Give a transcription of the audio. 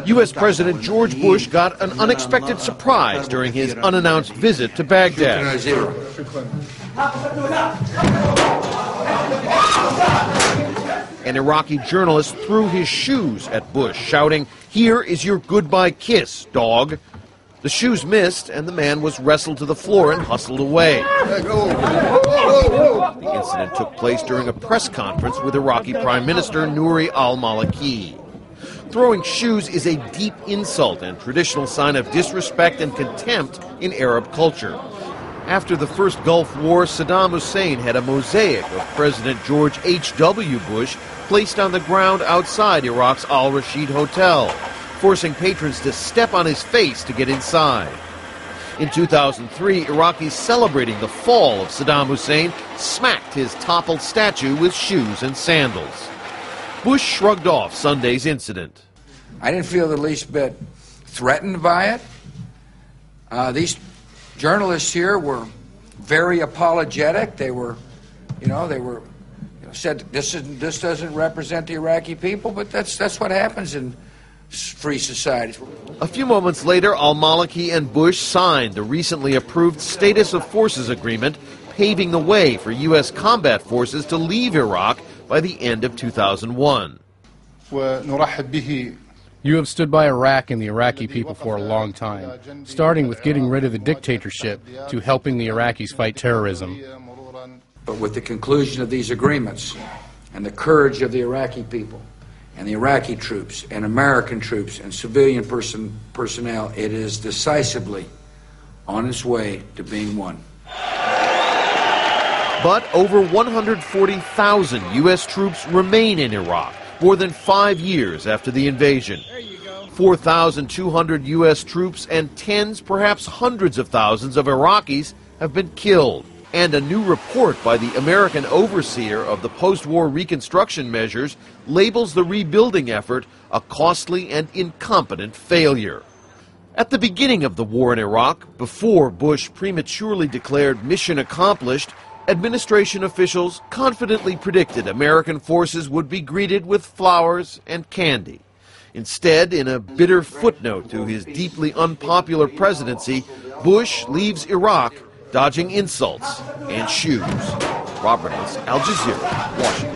U.S. President George Bush got an unexpected surprise during his unannounced visit to Baghdad. An Iraqi journalist threw his shoes at Bush, shouting, "Here is your goodbye kiss, dog." The shoes missed, and the man was wrestled to the floor and hustled away. The incident took place during a press conference with Iraqi Prime Minister Nouri al-Maliki. Throwing shoes is a deep insult and traditional sign of disrespect and contempt in Arab culture. After the first Gulf War, Saddam Hussein had a mosaic of President George H.W. Bush placed on the ground outside Iraq's Al-Rashid Hotel, forcing patrons to step on his face to get inside. In 2003, Iraqis celebrating the fall of Saddam Hussein smacked his toppled statue with shoes and sandals. Bush shrugged off Sunday's incident. I didn't feel the least bit threatened by it. These journalists here were very apologetic. They said this doesn't represent the Iraqi people, but that's what happens in free societies. A few moments later, al-Maliki and Bush signed the recently approved Status of Forces Agreement, paving the way for U.S. combat forces to leave Iraq by the end of 2001. You have stood by Iraq and the Iraqi people for a long time, starting with getting rid of the dictatorship to helping the Iraqis fight terrorism. But with the conclusion of these agreements and the courage of the Iraqi people and the Iraqi troops and American troops and civilian personnel, it is decisively on its way to being won. But over 140,000 U.S. troops remain in Iraq, more than 5 years after the invasion. 4,200 U.S. troops and tens, perhaps hundreds of thousands of Iraqis have been killed. And a new report by the American overseer of the post-war reconstruction measures labels the rebuilding effort a costly and incompetent failure. At the beginning of the war in Iraq, before Bush prematurely declared mission accomplished, administration officials confidently predicted American forces would be greeted with flowers and candy. Instead, in a bitter footnote to his deeply unpopular presidency, Bush leaves Iraq dodging insults and shoes. Rob Reynolds, Al Jazeera, Washington.